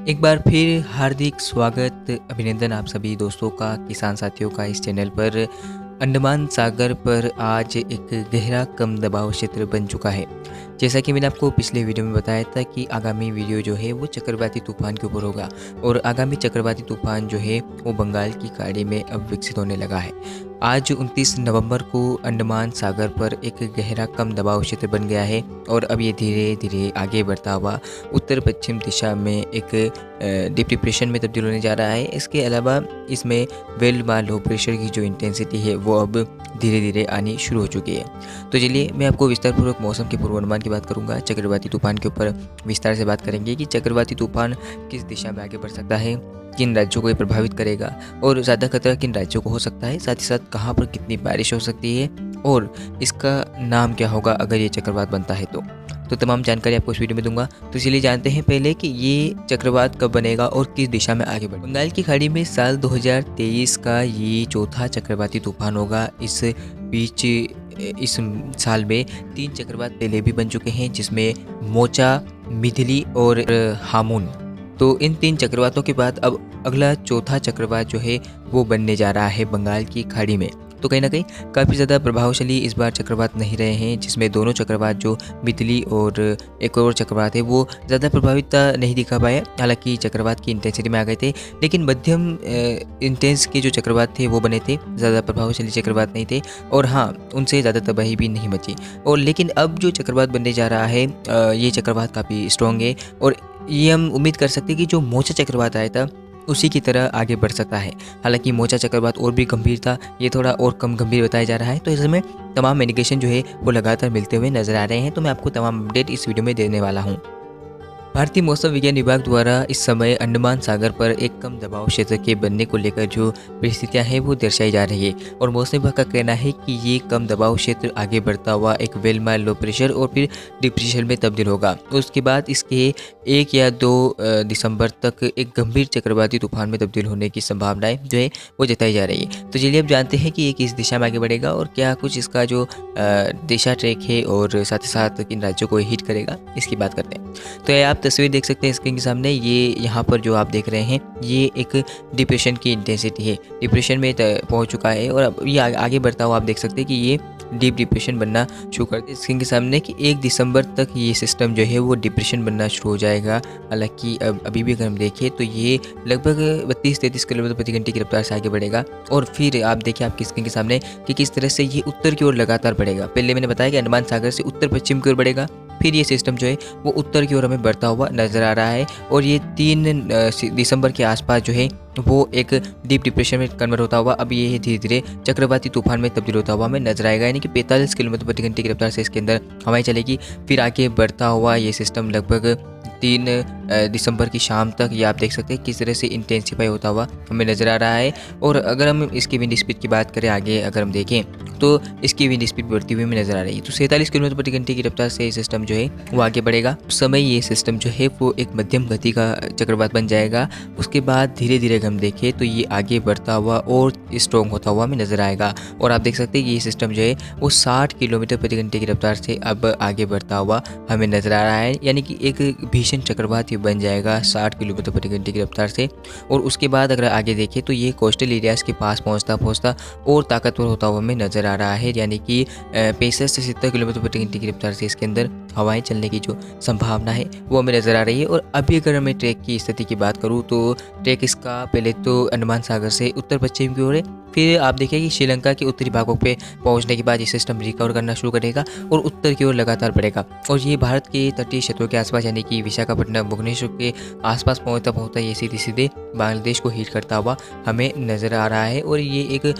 एक बार फिर हार्दिक स्वागत अभिनंदन आप सभी दोस्तों का, किसान साथियों का इस चैनल पर। अंडमान सागर पर आज एक गहरा कम दबाव क्षेत्र बन चुका है। जैसा कि मैंने आपको पिछले वीडियो में बताया था कि आगामी वीडियो जो है वो चक्रवाती तूफान के ऊपर होगा और आगामी चक्रवाती तूफान जो है वो बंगाल की खाड़ी में अब विकसित होने लगा है। आज 29 नवंबर को अंडमान सागर पर एक गहरा कम दबाव क्षेत्र बन गया है और अब ये धीरे धीरे आगे बढ़ता हुआ उत्तर पश्चिम दिशा में एक डीप डिप्रेशन में तब्दील होने जा रहा है। इसके अलावा इसमें वेल व लो प्रेशर की जो इंटेंसिटी है वो अब धीरे धीरे आनी शुरू हो चुकी है। तो चलिए मैं आपको विस्तारपूर्वक मौसम के पूर्वानुमान की बात करूंगा। चक्रवाती तूफान के ऊपर विस्तार से बात करेंगे कि चक्रवाती तूफान किस दिशा में आगे बढ़ सकता है, किन राज्यों को ये प्रभावित करेगा और ज़्यादा खतरा किन राज्यों को हो सकता है, साथ ही साथ कहाँ पर कितनी बारिश हो सकती है और इसका नाम क्या होगा अगर ये चक्रवात बनता है तो तमाम जानकारी आपको इस वीडियो में दूंगा। तो चलिए जानते हैं पहले कि ये चक्रवात कब बनेगा और किस दिशा में आगे बढ़ेगा। बंगाल की खाड़ी में साल 2023 का ये चौथा चक्रवाती तूफान होगा। इस बीच इस साल में 3 चक्रवात पहले भी बन चुके हैं, जिसमें मोचा, मिथिली और हामुन। तो इन 3 चक्रवातों के बाद अब अगला चौथा चक्रवात जो है वो बनने जा रहा है बंगाल की खाड़ी में। तो कहीं ना कहीं काफ़ी ज़्यादा प्रभावशाली इस बार चक्रवात नहीं रहे हैं, जिसमें दोनों चक्रवात जो मिथिली और एक और चक्रवात है वो ज़्यादा प्रभावितता नहीं दिखा पाए। हालांकि चक्रवात की इंटेंसिटी में आ गए थे, लेकिन मध्यम इंटेंस के जो चक्रवात थे वो बने थे, ज़्यादा प्रभावशाली चक्रवात नहीं थे और हाँ उनसे ज़्यादा तबाही भी नहीं मची। और लेकिन अब जो चक्रवात बनने जा रहा है ये चक्रवात काफ़ी स्ट्रॉन्ग है और ये हम उम्मीद कर सकते हैं कि जो मोचा चक्रवात आया था उसी की तरह आगे बढ़ सकता है। हालांकि मोचा चक्रवात और भी गंभीर था, ये थोड़ा और कम गंभीर बताया जा रहा है। तो इसमें तमाम इंडिकेशन जो है वो लगातार मिलते हुए नजर आ रहे हैं, तो मैं आपको तमाम अपडेट इस वीडियो में देने वाला हूँ। भारतीय मौसम विज्ञान विभाग द्वारा इस समय अंडमान सागर पर एक कम दबाव क्षेत्र के बनने को लेकर जो परिस्थितियां हैं वो दर्शाई जा रही है और मौसम विभाग का कहना है कि ये कम दबाव क्षेत्र आगे बढ़ता हुआ एक वेल माइल लो प्रेशर और फिर डिप्रेशन में तब्दील होगा। उसके बाद इसके 1 या 2 दिसंबर तक एक गंभीर चक्रवाती तूफान में तब्दील होने की संभावनाएं जो है वो जताई जा रही है। तो चलिए अब जानते हैं कि ये किस दिशा में आगे बढ़ेगा और क्या कुछ इसका जो दिशा ट्रैक है और साथ ही साथ किन राज्यों को हिट करेगा, इसकी बात करते हैं। तो ये आप तस्वीर देख सकते हैं स्क्रीन के सामने। ये यहाँ पर जो आप देख रहे हैं ये एक डिप्रेशन की इंटेंसिटी है, डिप्रेशन में पहुँच चुका है और अब ये आगे बढ़ता हुआ आप देख सकते हैं कि ये डीप डिप्रेशन बनना शुरू करते हैं स्क्रीन के सामने कि 1 दिसंबर तक ये सिस्टम जो है वो डिप्रेशन बनना शुरू हो जाएगा। हालांकि अभी भी अगर हम देखें तो ये लगभग 32-33 किलोमीटर प्रति घंटे की रफ्तार से आगे बढ़ेगा और फिर आप देखिए आपकी स्क्रीन के सामने कि किस तरह से ये उत्तर की ओर लगातार बढ़ेगा। पहले मैंने बताया कि अंडमान सागर से उत्तर पश्चिम की ओर बढ़ेगा, फिर ये सिस्टम जो है वो उत्तर की ओर हमें बढ़ता हुआ नजर आ रहा है और ये 3 दिसंबर के आसपास जो है वो एक डीप डिप्रेशन में कन्वर्ट होता हुआ अब ये धीरे धीरे चक्रवाती तूफान में तब्दील होता हुआ हमें नजर आएगा। यानी कि 45 किलोमीटर प्रति घंटे की रफ्तार से इसके अंदर हवाएं चलेगी। फिर आगे बढ़ता हुआ ये सिस्टम लगभग 3 दिसंबर की शाम तक ये आप देख सकते हैं किस तरह से इंटेंसिफाई होता हुआ हमें नज़र आ रहा है। और अगर हम इसकी विंड स्पीड की बात करें आगे अगर हम देखें तो इसकी विंड स्पीड बढ़ती हुई हमें नज़र आ रही है। तो 47 किलोमीटर प्रति घंटे की रफ्तार से ये सिस्टम जो है वो आगे बढ़ेगा। उस समय ये सिस्टम जो है वो एक मध्यम गति का चक्रवात बन जाएगा। उसके बाद धीरे धीरे हम देखें तो ये आगे बढ़ता हुआ और स्ट्रॉन्ग होता हुआ हमें नज़र आएगा और आप देख सकते हैं कि ये सिस्टम जो है वो 60 किलोमीटर प्रति घंटे की रफ्तार से अब आगे बढ़ता हुआ हमें नज़र आ रहा है। यानी कि एक भीषण चक्रवात ये बन जाएगा 60 किलोमीटर प्रति घंटे की रफ्तार से। और उसके बाद अगर आगे देखें तो ये कोस्टल एरियाज़ के पास पहुंचता और ताकतवर होता हुआ हमें नज़र आ रहा है। यानी कि 65 से 70 किलोमीटर प्रति घंटे की रफ्तार से इसके अंदर हवाएं चलने की जो संभावना है वो हमें नज़र आ रही है। और अभी अगर मैं ट्रैक की स्थिति की बात करूँ तो ट्रैक इसका पहले तो अंडमान सागर से उत्तर पश्चिम की ओर है, फिर आप देखिए कि श्रीलंका के उत्तरी भागों पे पहुंचने के बाद ये सिस्टम रिकवर करना शुरू करेगा और उत्तर की ओर लगातार बढ़ेगा और ये भारत के तटीय क्षेत्रों के आसपास यानी कि विशाखापट्टनम भुवनेश्वर के आसपास पहुंचता ये सीधे सीधे बांग्लादेश को हिट करता हुआ हमें नज़र आ रहा है और ये एक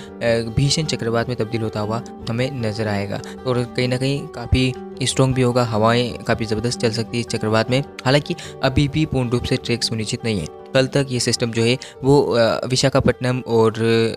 भीषण चक्रवात में तब्दील होता हुआ हमें नज़र आएगा और कहीं ना कहीं काफ़ी स्ट्रॉन्ग भी होगा। हवाएं काफ़ी ज़बरदस्त चल सकती है इस चक्रवात में। हालांकि अभी भी पूर्ण रूप से ट्रैक सुनिश्चित नहीं है। कल तक ये सिस्टम जो है वो विशाखापट्टनम और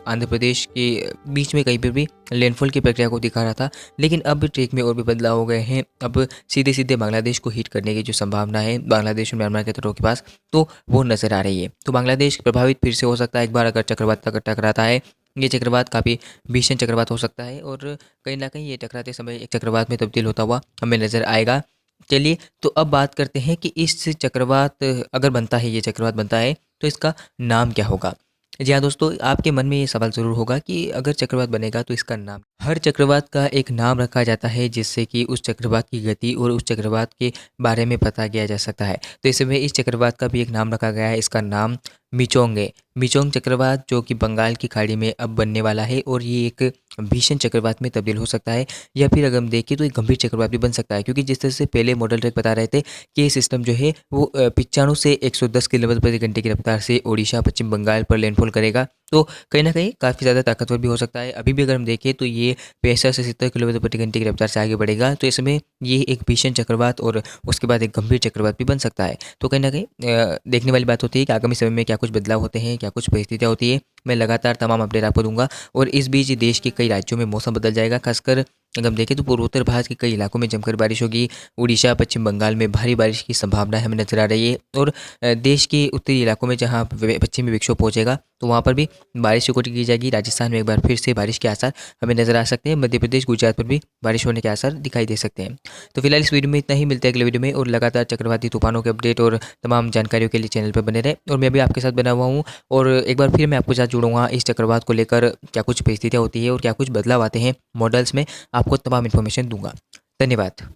आंध्र प्रदेश के बीच में कहीं पर भी लैंडफॉल की प्रक्रिया को दिखा रहा था, लेकिन अब ट्रैक में और भी बदलाव हो गए हैं। अब सीधे सीधे बांग्लादेश को हिट करने की जो संभावना है बांग्लादेश और म्यांमार के तटों के पास तो वो नज़र आ रही है। तो बांग्लादेश प्रभावित फिर से हो सकता है एक बार अगर चक्रवात तक टकराता है। ये चक्रवात काफ़ी भीषण चक्रवात हो सकता है और कहीं ना कहीं ये टकराते समय एक चक्रवात में तब्दील होता हुआ हमें नज़र आएगा। चलिए, तो अब बात करते हैं कि इस चक्रवात अगर बनता है, ये चक्रवात बनता है, तो इसका नाम क्या होगा? जी हाँ दोस्तों, आपके मन में ये सवाल ज़रूर होगा कि अगर चक्रवात बनेगा तो इसका नाम, हर चक्रवात का एक नाम रखा जाता है जिससे कि उस चक्रवात की गति और उस चक्रवात के बारे में पता किया जा सकता है। तो इस समय इस चक्रवात का भी एक नाम रखा गया है, इसका नाम मिचोंग है। मिचोंग चक्रवात जो कि बंगाल की खाड़ी में अब बनने वाला है और ये एक भीषण चक्रवात में तब्दील हो सकता है, या फिर अगर हम देखें तो एक गंभीर चक्रवात भी बन सकता है, क्योंकि जिस तरह से पहले मॉडल ट्रैक बता रहे थे कि ये सिस्टम जो है वो 95 से 110 किलोमीटर प्रति घंटे की रफ्तार से ओडिशा पश्चिम बंगाल पर लैंडफॉल करेगा, तो कहीं ना कहीं काफ़ी ज़्यादा ताकतवर भी हो सकता है। अभी भी अगर हम देखें तो ये 65 से 70 किलोमीटर प्रति घंटे की रफ्तार से आगे बढ़ेगा, तो इसमें ये एक भीषण चक्रवात और उसके बाद एक गंभीर चक्रवात भी बन सकता है। तो कहीं ना कहीं देखने वाली बात होती है कि आगामी समय में क्या कुछ बदलाव होते हैं, क्या कुछ परिस्थितियाँ होती है। मैं लगातार तमाम अपडेट आपको दूंगा, और इस बीच देश के कई राज्यों में मौसम बदल जाएगा। खासकर अगर हम देखें तो पूर्वोत्तर भारत के कई इलाकों में जमकर बारिश होगी। उड़ीसा पश्चिम बंगाल में भारी बारिश की संभावना हमें नजर आ रही है, और देश के उत्तरी इलाकों में जहां पश्चिमी विक्षोभ पहुंचेगा तो वहां पर भी बारिश रिकॉर्ड की जाएगी। राजस्थान में एक बार फिर से बारिश के आसार हमें नजर आ सकते हैं। मध्य प्रदेश गुजरात पर भी बारिश होने के आसार दिखाई दे सकते हैं। तो फिलहाल इस वीडियो में इतना ही, मिलते हैं अगले वीडियो में, और लगातार चक्रवाती तूफानों के अपडेट और तमाम जानकारियों के लिए चैनल पर बने रहे। और मैं भी आपके साथ बना हुआ हूँ, और एक बार फिर मैं आपके साथ जुड़ूंगा इस चक्रवात को लेकर, क्या कुछ परिस्थितियाँ होती है और क्या कुछ बदलाव आते हैं मॉडल्स में, आपको तमाम इन्फॉर्मेशन दूंगा। धन्यवाद।